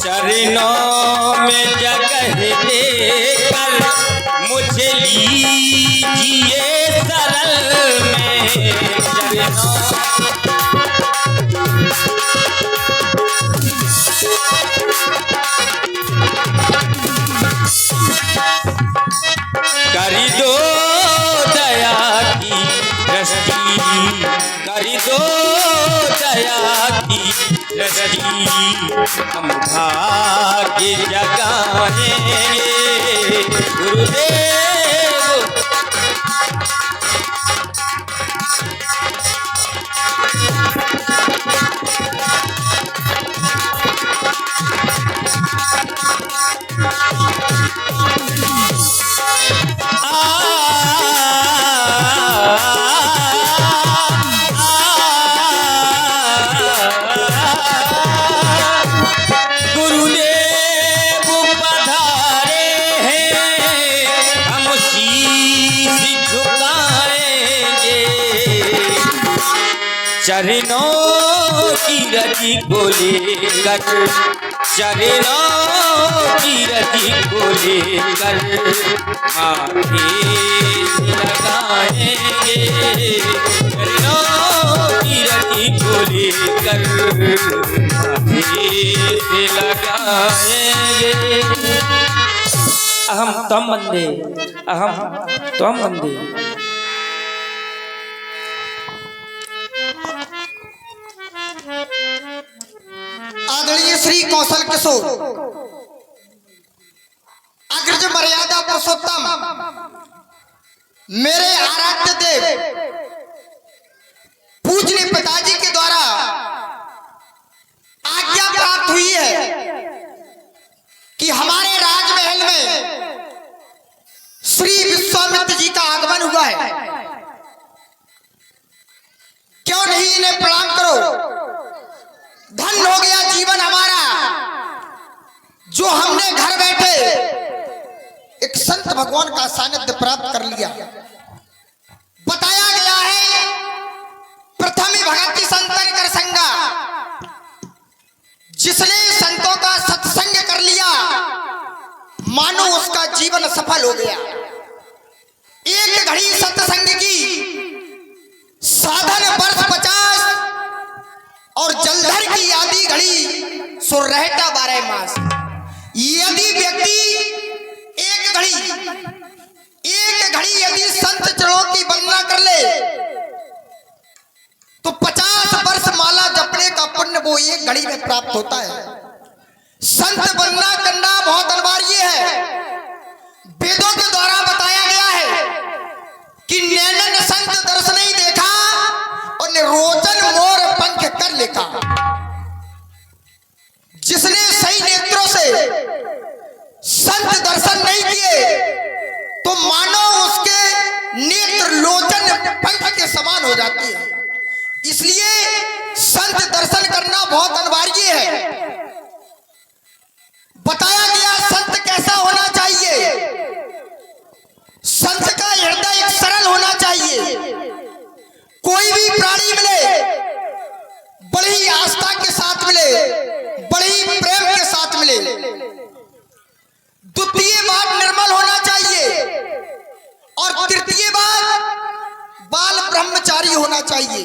चरणों में जगह देकर मुझे लीजिए सरल में चरणों। कर दो दया की दृष्टि, कर दो दया की दृष्टि, हम भाग्य जगाएंगे गुरुदेव। चरणों की रति को लेकर, चरणों की रति को लेकर माथे लगाएंगे, चरणों की रति को लेकर माथे लगाएंगे। अहम त्वं वन्दे, अहम त्वं वन्दे। आदरणीय श्री कौशल किशोर अग्रज मर्यादा पुरुषोत्तम मेरे आराध्य देव पूजनीय पिताजी के द्वारा आज्ञा प्राप्त हुई है कि हमारे राजमहल में श्री विश्वामित्र जी का आगमन हुआ है। क्यों नहीं इन्हें प्रणाम करो। धन हो गया जीवन हमारा जो हमने घर बैठे एक संत भगवान का सानिध्य प्राप्त कर लिया। बताया गया है प्रथम भगति संतन कर संगा, जिसने संतों का सत्संग कर लिया मानो उसका जीवन सफल हो गया। एक घड़ी सत्संग की साधन वर्ष 50 और जलधर की आधी घड़ी सो रहता 12 मास। यदि व्यक्ति एक घड़ी यदि संत चरणों की वंदना कर ले तो 50 वर्ष माला जपने का पुण्य वो एक घड़ी में प्राप्त होता है। संत वंदना करना बहुत अनिवार्य है। वेदों के द्वारा बताया गया है कि नैनन संत दर्शन नहीं देखा और रोचन मोर पंख कर लेखा। जिसने सही नेत्रों से संत दर्शन नहीं किए तो मानो उसके नेत्र लोचन पंख के समान हो जाती है। इसलिए संत दर्शन करना बहुत अनिवार्य है। बताया गया संत कैसा होना चाहिए। संत का हृदय एक सरल होना चाहिए। कोई भी प्राणी मिले बड़ी आस्था के साथ मिले, बड़ी प्रेम के साथ मिले। द्वितीय बात निर्मल होना चाहिए और तृतीय बात बाल ब्रह्मचारी होना चाहिए।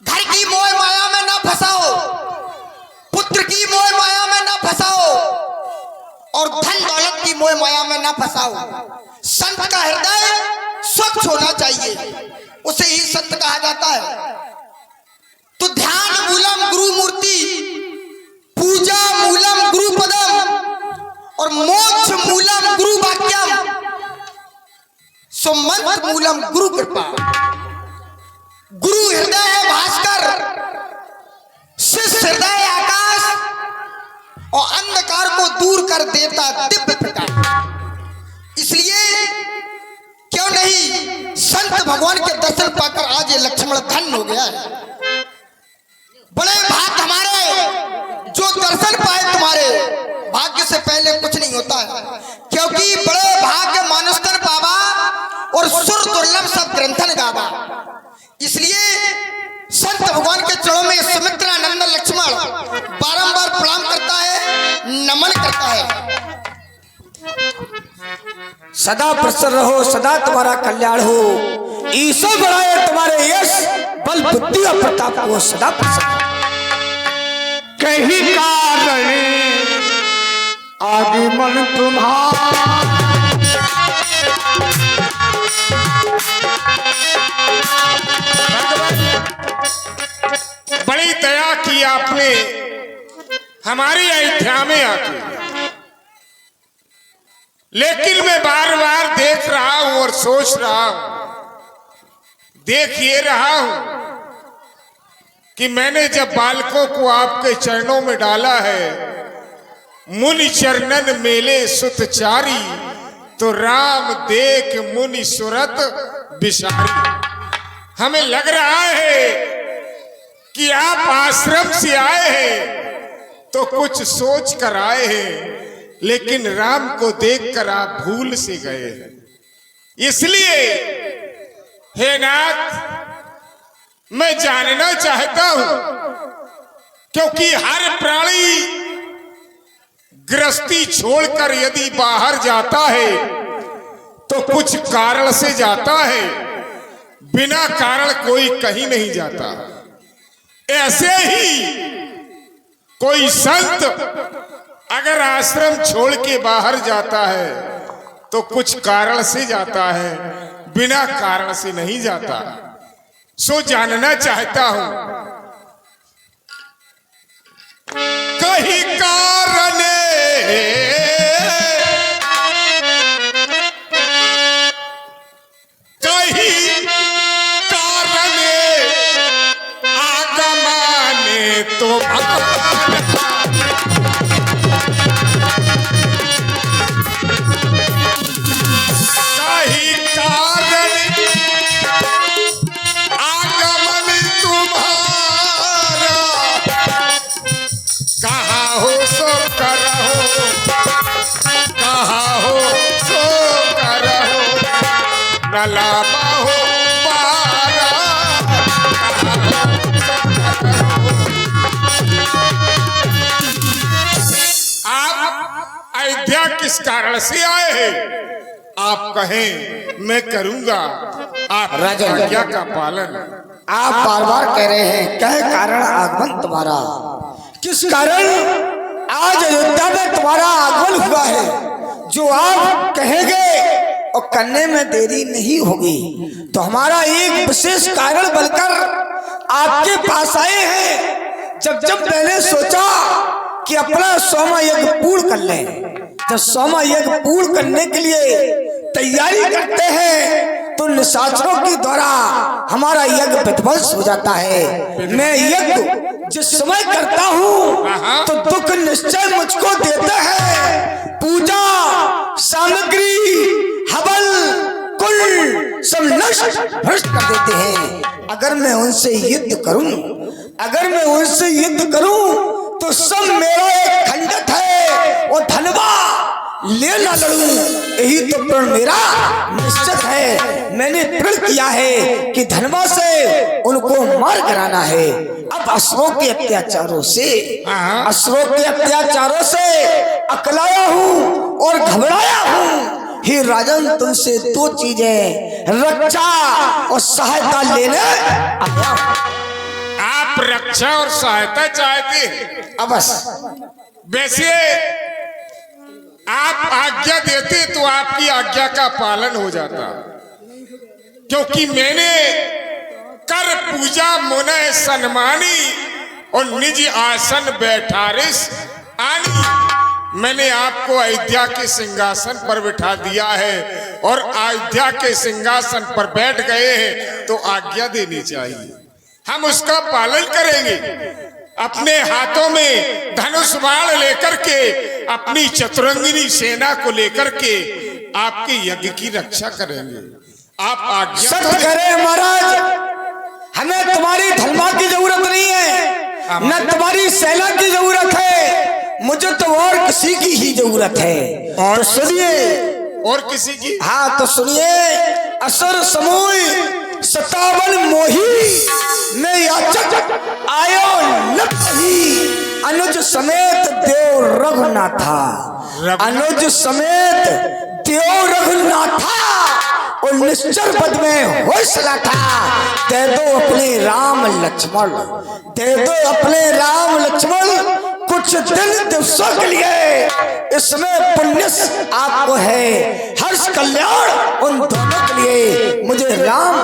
घर की मोह माया में ना फंसाओ, पुत्र की मोह माया में ना फंसाओ और धन दौलत की मोह माया में ना फंसाओ। संत का हृदय स्वच्छ होना चाहिए, उसे ही संत कहा जाता है। तो ध्यान मूलम गुरु मूर्ति, पूजा मूलम गुरु पदम और मोक्ष मूलम गुरु वाक्यम, सो मंत्र मूलम गुरु कृपा। गुरु हृदय है भास्कर, शिष्य हृदय आकाश और अंधकार को दूर कर देता दिव्य प्रकाश। इसलिए क्यों नहीं संत भगवान के दर्शन पाकर आज ये लक्ष्मण धन्य हो गया है। बड़े भाग हमारे जो दर्शन पाए तुम्हारे। भाग्य से पहले कुछ नहीं होता है, क्योंकि बड़े भाग्य मानुषतन पावा और सुर दुर्लभ सब ग्रंथन गावा। इसलिए संत भगवान के चरणों में सुमित्रा नंदन लक्ष्मण बारंबार प्रणाम करता है। नमन करता है। सदा प्रसन्न रहो, सदा तुम्हारा कल्याण हो। ईश्वर बढ़ाए तुम्हारे यश, बल बुद्धि और प्रताप को सदा प्रसन्न। कहीं कारण आगमन तुम्हारा, बड़ी दया की आपने हमारी अयोध्या में आके, लेकिन मैं बार बार देख रहा हूं और सोच रहा हूं, देख ये रहा हूं कि मैंने जब बालकों को आपके चरणों में डाला है, मुनि चरणन मेले सुतचारी, तो राम देख मुनि सुरत बिसारी। हमें लग रहा है कि आप आश्रम से आए हैं तो कुछ सोच कर आए हैं, लेकिन राम को देखकर आप भूल से गए हैं। इसलिए हे नाथ, मैं जानना चाहता हूं, क्योंकि हर प्राणी गृहस्थी छोड़कर यदि बाहर जाता है तो कुछ कारण से जाता है, बिना कारण कोई कहीं नहीं जाता। ऐसे ही कोई संत अगर आश्रम छोड़ के बाहर जाता है तो कुछ कारण से जाता है, बिना कारण से नहीं जाता। सो जानना चाहता हूं, कहीं कारण आगमन तुम्हारा, लामा हो पारा, आप अयोध्या किस कारण से आए हैं? आप कहें मैं करूंगा आप आज्ञा का पालन। आप बार बार कह रहे हैं क्या कारण आगमन तुम्हारा, किस कारण आज अयोध्या में तुम्हारा आगमन हुआ है? जो आप कहेंगे और करने में देरी नहीं होगी, तो हमारा एक विशेष कारण बनकर आपके पास आए हैं। जब मैंने सोचा कि अपना सोमा यज्ञ पूर्ण कर लें, जब सोमा यज्ञ पूर्ण करने के लिए तैयारी करते हैं तो निशाचरों के द्वारा हमारा यज्ञ विध्वंस हो जाता है। मैं यज्ञ जिस समय करता हूँ तो दुख निश्चय मुझको देता है। पूजा सामग्री हवल कुल सब नष्ट भ्रष्ट कर देते हैं। अगर मैं उनसे युद्ध करूं तो सब मेरा एक खंडत है, वो धनवा ले ना लड़ूं, यही तो प्रण मेरा निश्चित है। मैंने प्रण किया है कि धनवा से उनको मार कराना है। अब असुरों के अत्याचारों से अकलाया हूँ और घबराया हूँ। हे राजन, तुमसे दो चीजें रक्षा और सहायता लेने आया। आप रक्षा और सहायता चाहते हैं? अब बस वैसे आप आज्ञा देते तो आपकी आज्ञा का पालन हो जाता, क्योंकि मैंने कर पूजा मुनय सन्मानी और निज आसन बैठारिस आनी। मैंने आपको अयोध्या के सिंहासन पर बिठा दिया है और अयोध्या के सिंहासन पर बैठ गए हैं, तो आज्ञा देनी चाहिए, हम उसका पालन करेंगे। अपने हाथों में धनुष बाण लेकर के, अपनी चतुरंगिनी सेना को लेकर के आपके यज्ञ की रक्षा करेंगे। आप आज्ञा सत्य करें महाराज, हमें तुम्हारी धर्मा की जरूरत नहीं है, न तुम्हारी सेना की जरूरत है, मुझे तो और किसी की ही जरूरत है। और सुनिए, और किसी की? हाँ तो सुनिए। असुर समूह 57 मोही में याचक आयो न कही, अनुज समेत देव रघुनाथा, अनुज समेत देव रघुनाथा और निश्चर पद में हौसला था। दे दो अपने राम लक्ष्मण, दे दो अपने राम लक्ष्मण कुछ दिन दिवसों के लिए, इसमें पुण्य आपको है, हर्ष कल्याण उन दोनों के लिए। मुझे राम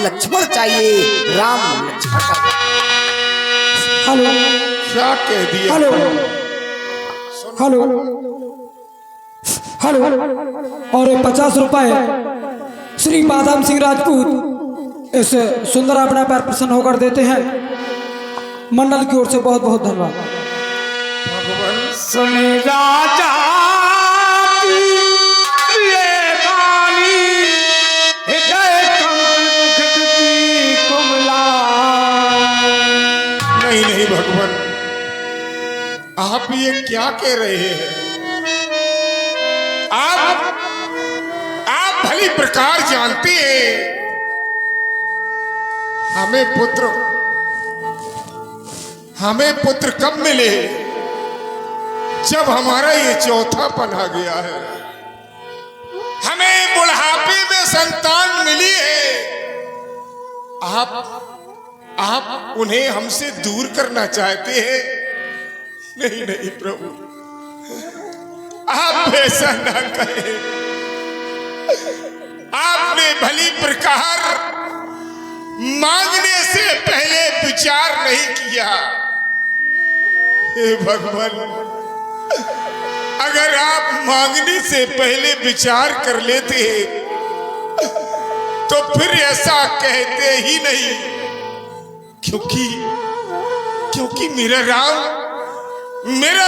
लक्ष्मण चाहिए, राम लक्ष्मण चाहिए। हेलो क्या कह दिया? Hello hello hello. और 50 रुपए श्री बादाम सिंह राजपूत इस सुंदर अपना पैर प्रसन्न होकर देते हैं। मंडल की ओर से बहुत बहुत धन्यवाद। भगवान सुन राजा की ये वाणी, हृदय कुमला। नहीं नहीं भगवान, आप ये क्या कह रहे हैं? आप भली प्रकार जानते हैं हमें पुत्र कब मिले? जब हमारा ये चौथा पन्हा गया है। हमें बुढ़ापे में संतान मिली है। आप उन्हें हमसे दूर करना चाहते हैं? नहीं नहीं प्रभु, आप ऐसा ना करें। आपने भली प्रकार मांगने से पहले विचार नहीं किया। हे भगवान, अगर आप मांगने से पहले विचार कर लेते तो फिर ऐसा कहते ही नहीं, क्योंकि मेरा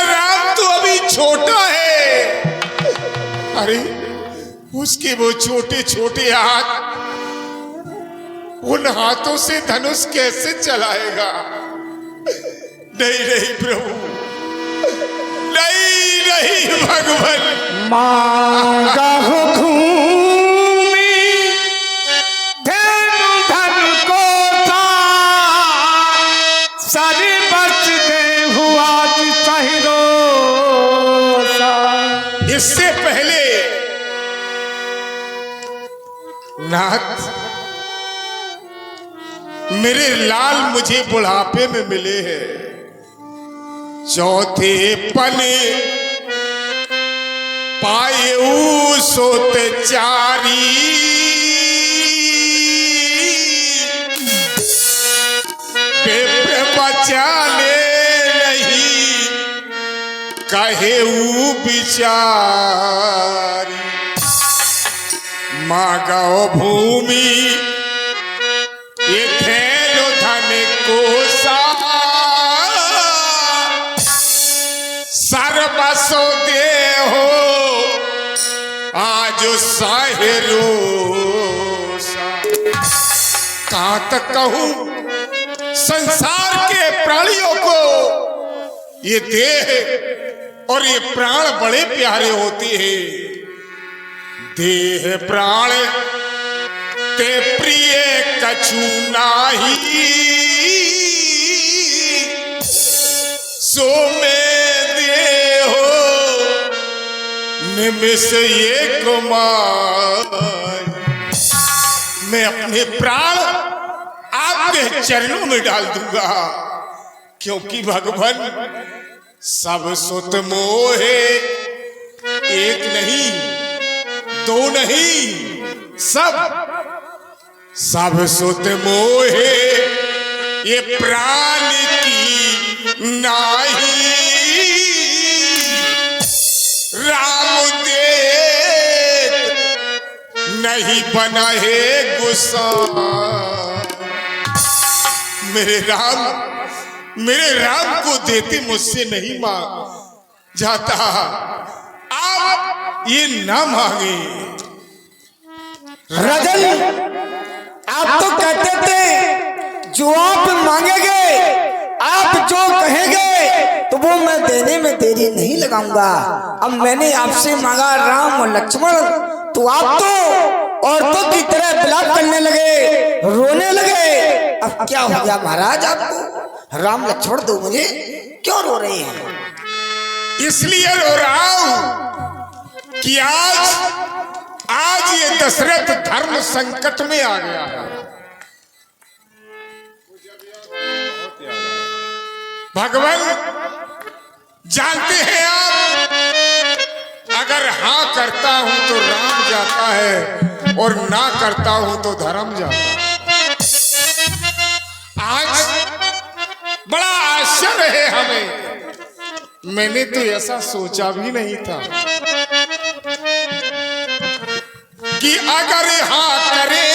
राम तो अभी छोटा है। अरे उसके वो छोटे छोटे हाथ, उन हाथों से धनुष कैसे चलाएगा? नहीं नहीं प्रभु, नहीं नहीं भगवान। मांगा इससे पहले नाथ, मेरे लाल मुझे बुढ़ापे में मिले हैं। चौथे पने पाए सोत चारी, पेपर बचाने कहे बिचारी। मांगो भूमि ये थैलो धन को सर्वसो दे हो आज साहेरो। कहाँ तक कहूं संसार के प्राणियों को ये देह और ये प्राण बड़े प्यारे होते हैं। देह प्राण ते प्रिय कछु नाही, सो में देहो निमिष ये कुमार। मैं अपने प्राण आपके चरणों में डाल दूंगा, क्योंकि भगवान सब सुत मोहे, एक नहीं दो नहीं सब सुत मोहे, ये प्राण की नाही। राम देत नहीं बना है गुस्सा। मेरे राम को देते मुझसे नहीं मांग जाता। आप ये ना मांगे। रजल, आप तो कहते थे जो आप मांगेंगे, आप जो कहेंगे तो वो मैं देने में देरी नहीं लगाऊंगा। अब मैंने आपसे मांगा राम और लक्ष्मण, तो आप तो औरतों की तरह विलाप करने लगे, रोने लगे। अब क्या हो गया महाराज? आपको राम लक्ष्मण दो मुझे, क्यों रो रहे हैं? इसलिए रो रहा हूं कि आज ये दशरथ धर्म संकट में आ गया है। भगवान जानते हैं आप, अगर हाँ करता हूं तो राम जाता है और ना करता हूं तो धर्म जाता है। आज बड़ा आश्चर्य है हमें, मैंने तो ऐसा सोचा भी नहीं था कि अगर हाँ करे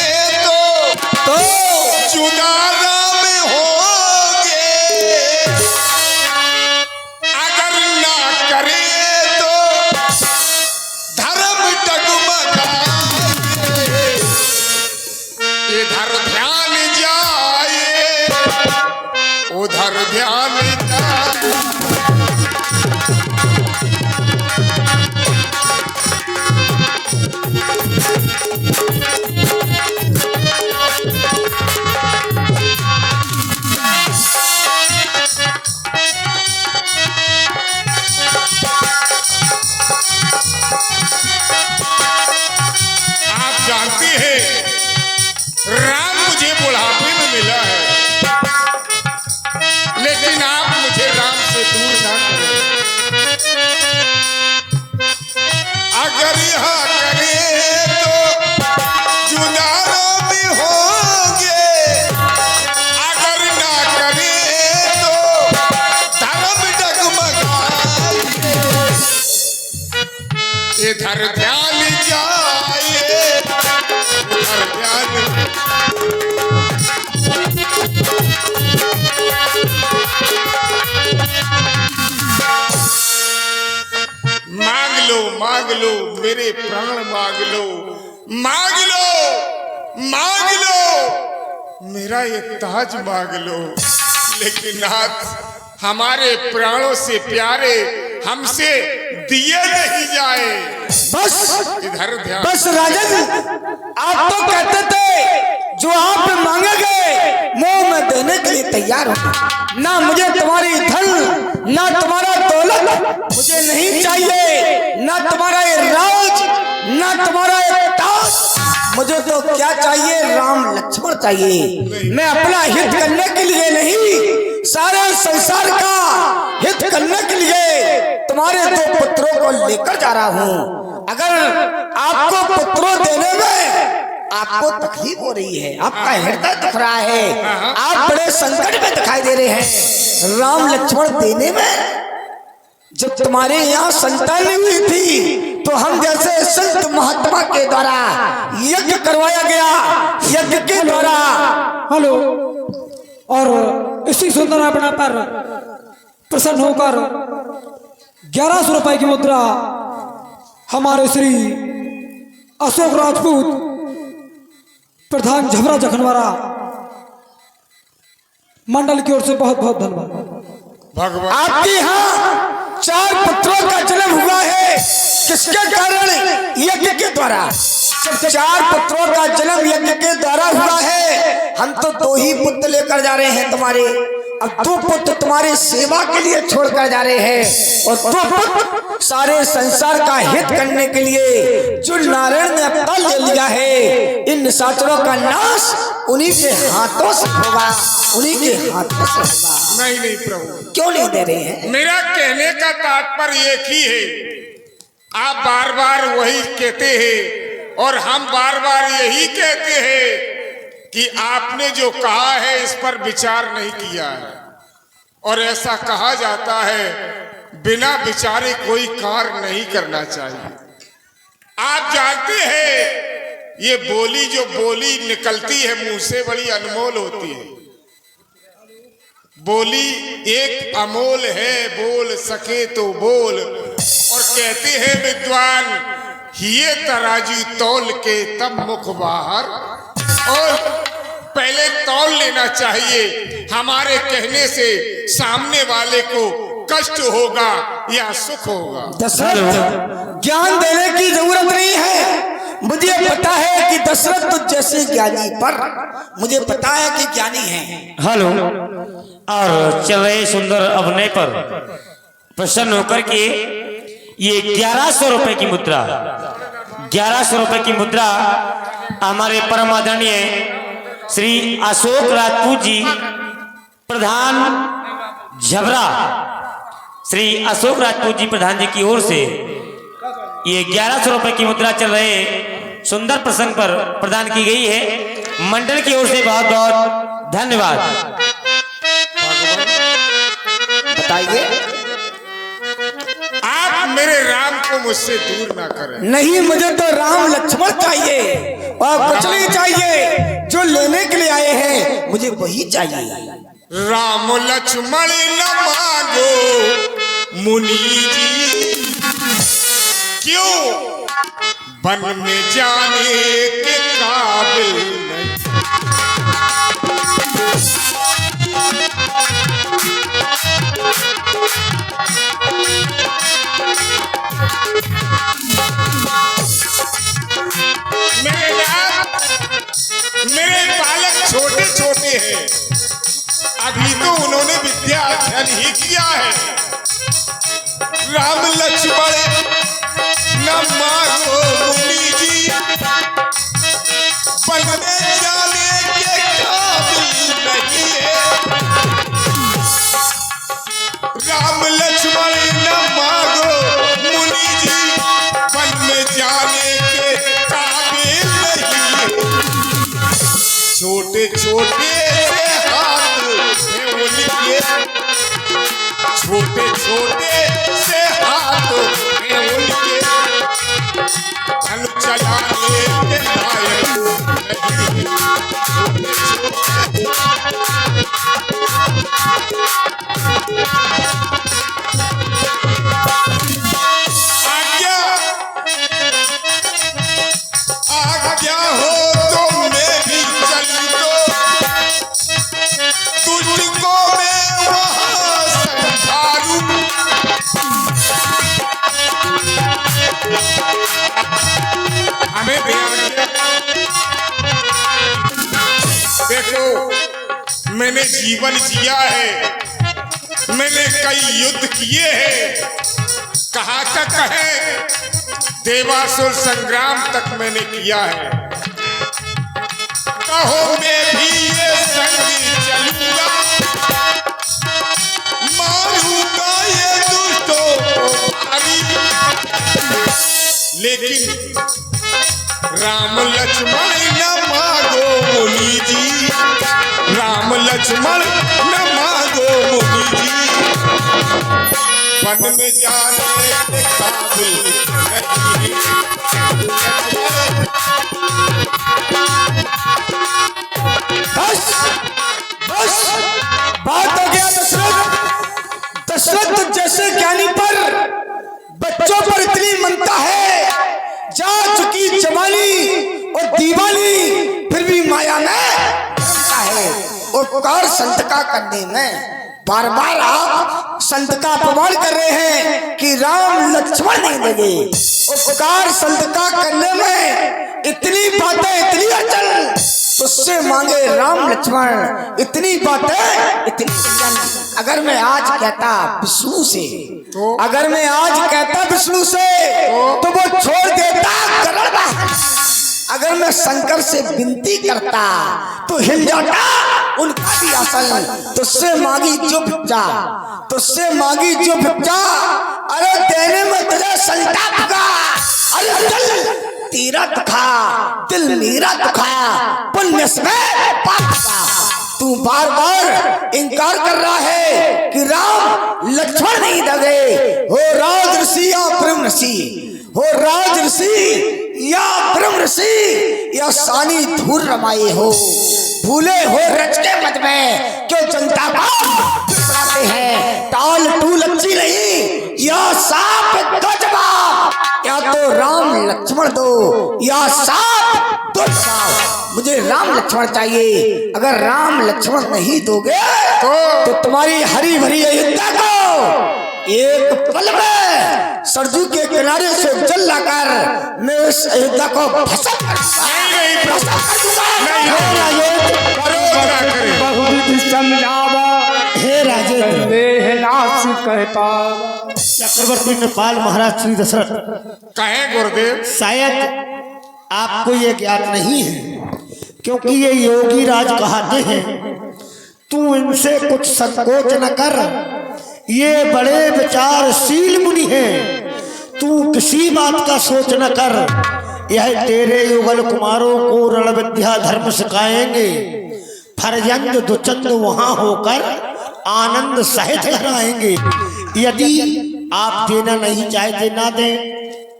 तो जुदा राम होगे, अगर ना करे तो धर्म डगमगाए। इधर ध्यान जाए उधर ध्यान जाए। जानते हैं राम मुझे बुढ़ापे में मिला है, लेकिन आप मुझे राम से दूर ना करें। अगर यह करे तो जुदा भी होंगे, अगर ना करे तो धर्म डगमगाएंगे। इधर ध्यान जाए मांग लो मेरे प्राण, मांग लो मांग लो मांग लो मेरा ये ताज मांग लो, लेकिन नाथ हमारे प्राणों से प्यारे हमसे दिए नहीं जाए। बस इधर ध्यान। बस राजन, आप तो कहते थे जो आप मांगोगे मुंह में देने के लिए तैयार हो। ना मुझे तुम्हारी धन ना तुम्हारा दौलत मुझे नहीं चाहिए, ना तुम्हारा ये राज ना तुम्हारा ये ताज। मुझे तो क्या चाहिए, राम लक्ष्मण चाहिए। मैं अपना हित करने के लिए नहीं, सारे संसार का हित करने के लिए तुम्हारे दो पुत्रों को लेकर जा रहा हूँ। अगर आपको पुत्रों देने में आपको तकलीफ हो रही है, आपका हृदय दुख रहा है, आप बड़े संकट में दिखाई दे रहे हैं, राम लक्ष्मण देने में, जब तुम्हारे यहाँ संतान नहीं हुई थी तो हम जैसे संत महात्मा के द्वारा यज्ञ करवाया गया, यज्ञ के द्वारा। हेलो, और इसी सुंदर अपना पर प्रसन्न होकर 1100 रुपए की मुद्रा हमारे श्री अशोक राजपूत प्रधान झबरा जखनवारा मंडल की ओर से बहुत बहुत धन्यवाद। भगवान आपके यहाँ 4 पुत्रों का जन्म हुआ है, किसके कारण? यज्ञ के द्वारा। जब 4 पुत्रों का जन्म यज्ञ के द्वारा हुआ है, हम तो 2 ही पुत्र लेकर जा रहे हैं तुम्हारे। अब 2 पुत्र तुम्हारी सेवा के लिए छोड़कर जा रहे हैं, और 2 पुत्र सारे संसार का हित करने के लिए जो नारायण ने अवतार ले लिया है, इन निशाचरों का नाश उन्हीं के हाथों से होगा, उन्हीं के हाथों से होगा। नहीं प्रभु, क्यों नहीं दे रहे हैं? मेरा कहने का तात्पर्य एक ही है, आप बार बार वही कहते हैं और हम बार बार यही कहते हैं कि आपने जो कहा है इस पर विचार नहीं किया है। और ऐसा कहा जाता है बिना विचारे कोई कार्य नहीं करना चाहिए। आप जानते हैं ये बोली जो बोली निकलती है मुंह से बड़ी अनमोल होती है। बोली एक अमोल है, बोल सके तो बोल। और कहते हैं विद्वान ये तराजू तौल के तब मुख बाहर, और पहले तौल लेना चाहिए। हमारे कहने से सामने वाले को कष्ट होगा या सुख होगा। दशरथ, ज्ञान देने की जरूरत नहीं है, मुझे पता है कि दशरथ तुझ जैसे ज्ञानी पर मुझे पता है कि ज्ञानी है। हेलो। और चल रहे सुंदर अभिनय पर प्रसन्न होकर के ये 1100 रुपए की मुद्रा, 1100 रुपए की मुद्रा हमारे परम आदरणीय श्री अशोक राजपूत जी प्रधान झबरा, श्री अशोक राजपूत जी प्रधान जी की ओर से ये 1100 रुपए की मुद्रा चल रहे सुंदर प्रसंग पर प्रदान की गई है। मंडल की ओर से बहुत बहुत धन्यवाद। बताइए। आप मेरे राम को मुझसे दूर ना करें। नहीं, मुझे तो राम लक्ष्मण चाहिए और कुछ नहीं चाहिए। जो लेने के लिए आए हैं मुझे वही चाहिए। राम लक्ष्मण न मांगो मुनि जी, क्यों वन में जाने के काबिल नहीं। मेरे बालक छोटे छोटे हैं, अभी तो उन्होंने विद्या अध्ययन ही किया है। राम लक्ष्मण न मांगो मुनि जी, वन में जाने के काबिल नहीं है। राम लक्ष्मण न मांगो मुनि जी, वन में जाने के काबिल नहीं है। छोटे छोटे से हाथ में उनके, छोटे छोटे से हाथ में उनके, धन चलाने के लायक नहीं। आज्ञा हो तो मैं भी चल दो, तुझको मैं वहां संभालूं। हमें भी देखो, मैंने जीवन जिया है, मैंने कई युद्ध किए हैं, कहाँ तक है देवासुर संग्राम तक मैंने किया है। कहो मैं भी ये संग चलूंगा, मारूंगा ये दुष्टों को भारी। लेकिन राम लक्ष्मण न मांगो मुनि जी, राम लक्ष्मण न मांगो मुनि जी, वन में जाने के काबिल नहीं। बस बस बात हो गया। दशरथ, दशरथ जैसे ज्ञानी पर बच्चों पर इतनी ममता है, जा चुकी जवानी और दीवानी फिर भी माया में है। उपकार संत का करने में बार बार आप संत का अपमान कर रहे हैं कि राम लक्ष्मण नहीं लगे। उपकार संत का करने में इतनी बातें, इतनी अचल, उससे मांगे राम लक्ष्मण, इतनी बातें, इतनी अचल। अगर मैं आज कहता विष्णु से, अगर मैं आज कहता विष्णु से तो वो छोड़ देता गरुड़। अगर मैं शंकर से विनती करता तो हिल जाता उनका भी आसन। तुझसे मांगी जो भिक्षा, तुझसे मांगी जो भिक्षा, अरे देने में तुझे संताप का। अरे दिल तेरा दुखा, दिल मेरा दुखा, पुण्य में पाप का। तू बार बार इनकार कर रहा है कि राम लक्ष्मण नहीं लगे। हो राज ऋषि या ब्रह्म ऋषि, हो राज ऋषि या ब्रह्म ऋषि, या सानी धूल रमाए हो, भूले हो रच के मत में क्यों जनता को बिगड़ाते हैं। टाल टूल अच्छी नहीं, या साफ दो जवाब, या तो राम लक्ष्मण दो या साफ दो जवाब। मुझे राम लक्ष्मण चाहिए। अगर राम लक्ष्मण नहीं दोगे तो तुम्हारी हरी भरी अयोध्या को एक पल में सरजू के किनारे से जल लाकर मैं इस अयोध्या को भस्म कर दूंगा। हे राजेंद्र, समझावा हे राजेंद्र, देहनाश कहता चक्रवर्ती नेपाल महाराज श्री दशरथ, कहे गुरुदेव। शायद आपको ये ज्ञात नहीं है, क्योंकि ये योगी राज कहते हैं। तू इनसे कुछ संकोच न कर, ये बड़े विचारशील मुनि हैं। तू किसी बात का सोच न कर। यह तेरे युगल कुमारों को रण विद्या धर्म सिखाएंगे। फरजंद दुचंद वहां होकर आनंद सहित कराएंगे। यदि आप देना नहीं चाहते ना दें,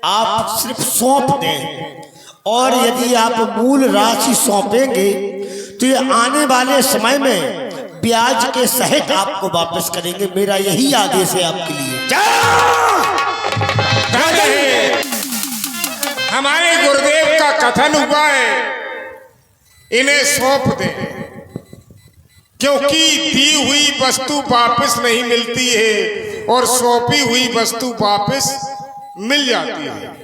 आप सिर्फ सौंप दें, और यदि आप मूल राशि सौंपेंगे तो ये आने वाले समय में ब्याज के सहित आपको वापस करेंगे। मेरा यही आदेश है आपके लिए। हमारे गुरुदेव का कथन हुआ है, इन्हें सौंप दें, क्योंकि दी हुई वस्तु वापस नहीं मिलती है और सौंपी हुई वस्तु वापस मिल जाती है।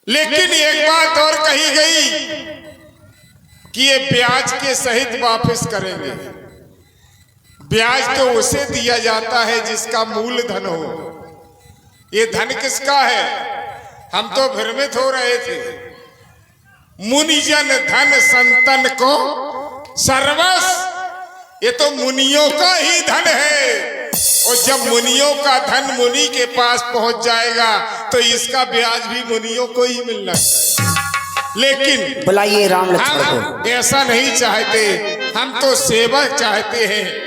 लेकिन एक बात और कही गई कि ये ब्याज के सहित वापस करेंगे। ब्याज तो उसे दिया जाता है जिसका मूल धन हो। ये धन किसका है? हम तो भ्रमित हो रहे थे। मुनिजन धन संतन को सर्वस्व, ये तो मुनियों का ही धन है। और जब मुनियों का धन मुनि के पास पहुंच जाएगा तो इसका ब्याज भी मुनियों को ही मिलना चाहिए। लेकिन बुलाइए राम लक्ष्मण हम ऐसा नहीं चाहते, हम तो सेवा चाहते हैं।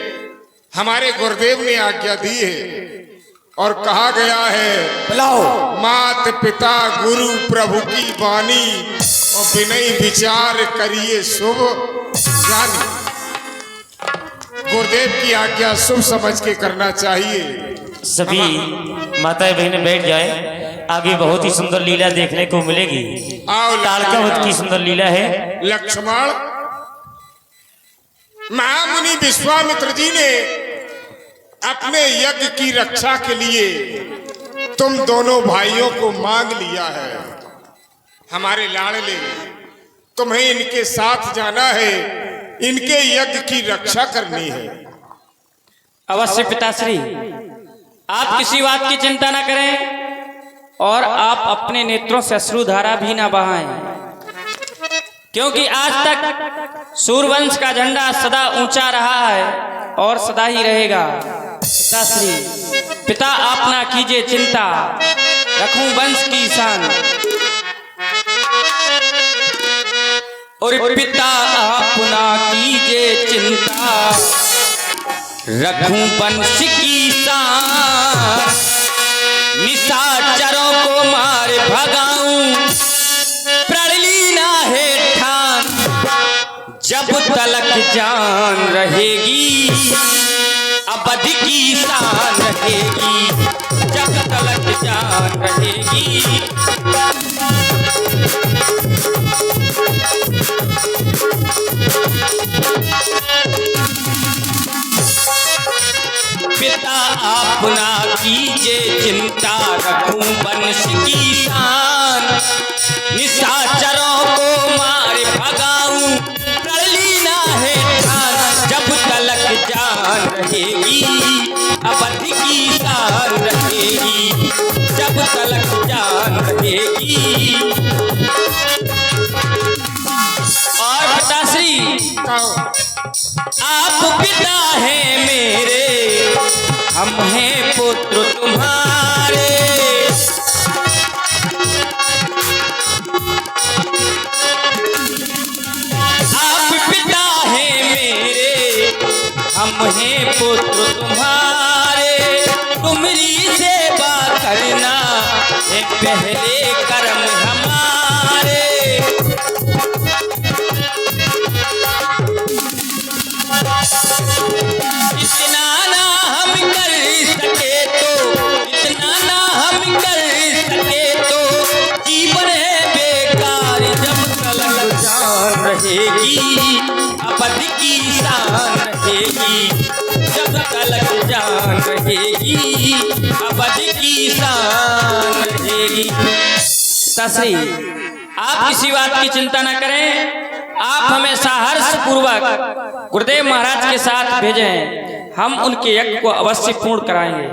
हमारे गुरुदेव ने आज्ञा दी है और कहा गया है, बुलाओ। मात पिता गुरु प्रभु की वाणी और विनय विचार करिए शुभ जानी। गुरुदेव की आज्ञा शुभ समझ के करना चाहिए। सभी माताएं बहनें बैठ जाए, आगे बहुत ही सुंदर लीला देखने को मिलेगी। आओ, तालकावत की सुंदर लीला है। लक्ष्मण, महामुनि विश्वामित्र जी ने अपने यज्ञ की रक्षा के लिए तुम दोनों भाइयों को मांग लिया है। हमारे लाडले, तुम्हें इनके साथ जाना है, इनके यज्ञ की रक्षा करनी है। अवश्य पिताश्री, आप किसी बात की चिंता न करें और आप अपने नेत्रों से अश्रुधारा भी न बहाएं, क्योंकि आज तक सूर्यवंश का झंडा सदा ऊंचा रहा है और सदा ही रहेगा। पिताश्री, पिता आप ना कीजिए चिंता, रखूं वंश की शान। और पिता आप ना कीजिए चिंता, रखूं वंश की शान। निशाचरों को मार भगाऊं, प्रणली ना है ठान। जब तलक जान रहेगी, अवधि की शान रहेगी। जब तलक जान रहेगी। पिता आप ना कीजिए चिंता, रखूं वंश की शान। निशाचरों को मार भगाऊं, प्रलय ना है ठान। जब तलक जान रहेगी, अवधि की शान रहेगी। जब तलक जान रहेगी। और पिताश्री, आप पिता हैं मेरे, हम हैं पुत्र तुम्हारे। आप पिता हैं मेरे, हम हैं पुत्र तुम्हारे। तुमरी सेवा करना है पहले कर्म हमारे। इतना ना हम कर सके तो, इतना ना हम कर सके तो, जीवन है बेकार। जब तलक जान रहेगी, अवधि की शान रहेगी। जब तलक जान रहेगी, अवधि की शान पिताश्री, आप किसी बात की चिंता न करें। आप हमेशा हर्ष पूर्वक गुरुदेव महाराज के साथ भेजें, हम उनके यज्ञ को अवश्य पूर्ण कराएंगे।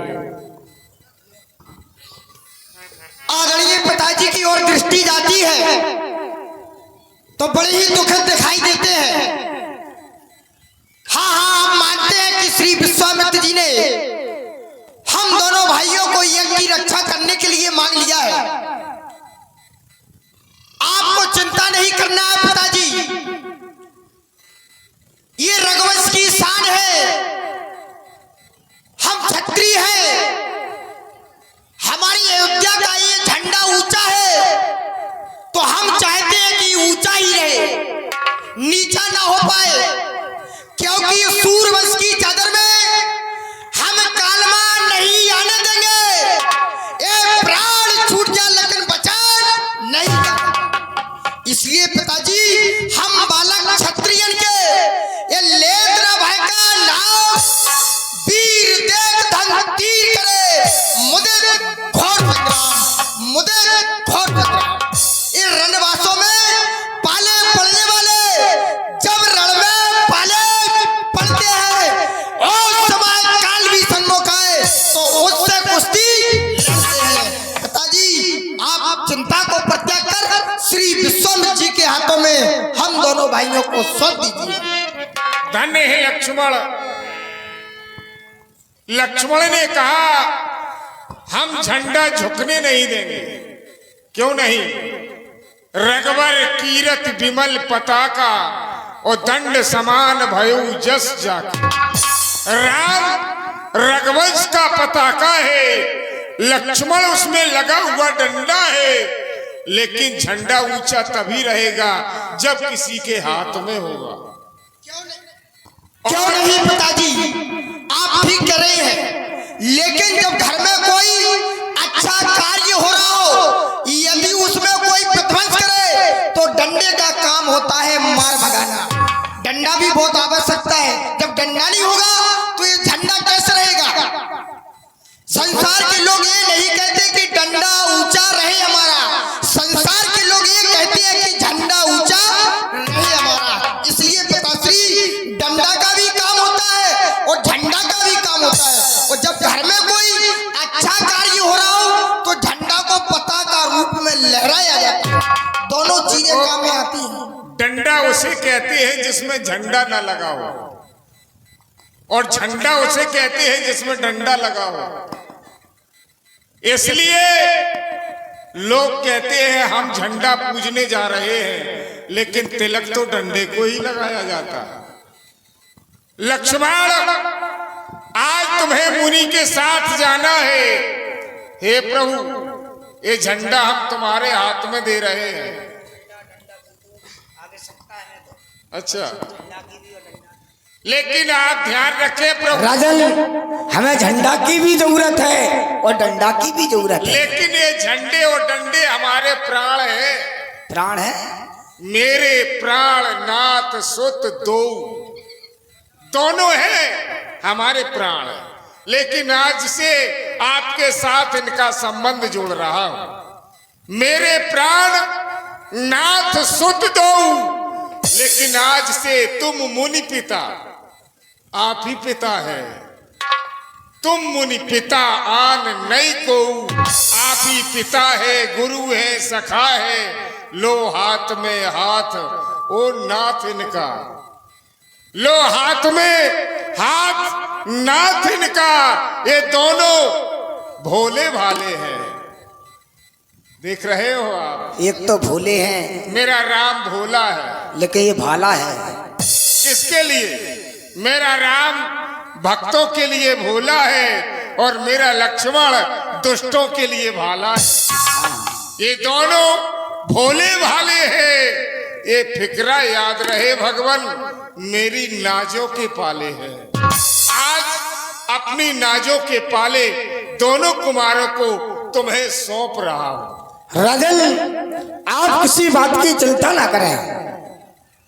आदरणीय पिताजी की ओर दृष्टि जाती है तो बड़े ही दुखद दिखाई देते हैं। हाँ, हम मानते हैं कि श्री विश्वामित्र जी ने हम दोनों भाइयों को यज्ञ की रक्षा करने के लिए मांग लिया है। आपको चिंता नहीं करना है पिताजी, ये रघुवंश की शान है। हम क्षत्रिय हैं, हमारी अयोध्या का ये झंडा ऊंचा है तो हम चाहते हैं कि ऊंचा ही रहे, नीचा ना हो पाए, क्योंकि सूर्यवंश की चादर में हम कालमा नहीं आने देंगे। ये प्राण छूट जा लेकिन बचा नहीं जाएगा। इसलिए पिताजी, हम बालक क्षत्रियन के ये लेद्र भाई का नाम वीर देख धन तीर करे, मुदे घोर संग्राम, मुदे घोर संग्राम। इन रणवासों में पाले पड़ने वाले जब रण में पाले पड़ते हैं और समय काल भी सन्मुख आए तो उससे कुश्ती लड़ते हैं। पिताजी, आप चिंता को प्रत्याग कर श्री विश्वामित्र जी के हाथों में हम दोनों भाइयों को सौंप दीजिए। धन्य है लक्ष्मण। लक्ष्मण ने कहा, हम झंडा झुकने नहीं देंगे। क्यों नहीं? रघुवर कीरत विमल पताका और दंड समान भयु जस जाके। राम रघुवंश का पताका है, लक्ष्मण उसमें लगा हुआ डंडा है, लेकिन झंडा ऊंचा तभी रहेगा जब किसी के हाथ में होगा। क्यों नहीं पिताजी, आप ठीक कह रहे हैं, लेकिन जब घर में कोई अच्छा कार्य हो रहा हो, यदि उसमें कोई विध्वंस करे तो डंडे का काम होता है मार भगाना। डंडा भी बहुत आवश्यकता है। जब डंडा नहीं होगा तो ये झंडा कैसे रहेगा? संसार के लोग ये नहीं कहते कि डंडा ऊंचा रहे हमारा, संसार के लोग ये कहते हैं कि झंडा ऊंचा रहे हमारा। इसलिए पिताश्री, डंडा का भी काम होता है और झंडा का भी काम होता है। और जब घर में कोई अच्छा कार्य हो रहा हो तो झंडा को पताका रूप में लहराया जाता है। दोनों चीजें काम में आती हैं। डंडा उसे कहते हैं जिसमें झंडा ना लगा हो, और झंडा उसे कहते हैं जिसमें डंडा लगा हो। इसलिए लोग कहते हैं हम झंडा पूजने जा रहे हैं, लेकिन तिलक तो डंडे को ही लगाया जाता है। लक्ष्मण, आज तुम्हें मुनि के साथ जाना है। हे प्रभु, ये झंडा हम तुम्हारे हाथ में दे रहे हैं। अच्छा, लेकिन आप ध्यान रखें प्रभु, राजन, हमें झंडा की भी जरूरत है और डंडा की भी जरूरत है। लेकिन ये झंडे और डंडे हमारे प्राण हैं। प्राण है? मेरे प्राण नाथ सुत दो, दोनों हैं हमारे प्राण। लेकिन आज से आपके साथ इनका संबंध जोड़ रहा हूं। मेरे प्राण नाथ सुत दो, लेकिन आज से तुम मुनि पिता, आप ही पिता है। तुम मुनि पिता आन नहीं को, आप ही पिता है, गुरु है, सखा है। लो हाथ में हाथ ओ नाथ इनका, लो हाथ में हाथ नाथ इनका। ये दोनों भोले भाले हैं, देख रहे हो आप। एक तो भोले हैं, मेरा राम भोला है, लेकिन ये भाला है। किसके लिए? मेरा राम भक्तों के लिए भोला है और मेरा लक्ष्मण दुष्टों के लिए भाला है। ये दोनों भोले भाले हैं। ये फिक्रा याद रहे भगवान, मेरी नाजों के पाले हैं। आज अपनी नाजों के पाले दोनों कुमारों को तुम्हें सौंप रहा हूं। राजन, आप किसी बात की चिंता ना करें।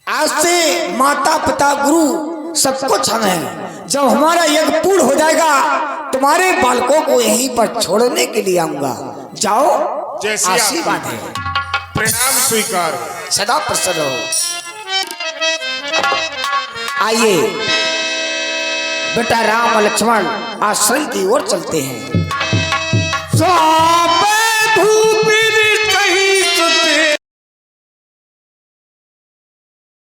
आज से माता पिता गुरु सब कुछ हम हैं। जब हमारा यज्ञ पूर्ण हो जाएगा, तुम्हारे बालकों को यहीं पर छोड़ने के लिए आऊंगा। जाओ, जैसी आशीर्वाद है। प्रणाम स्वीकार हो। सदा प्रसन्न हो। आइए बेटा राम और लक्ष्मण आश्रम की ओर चलते हैं।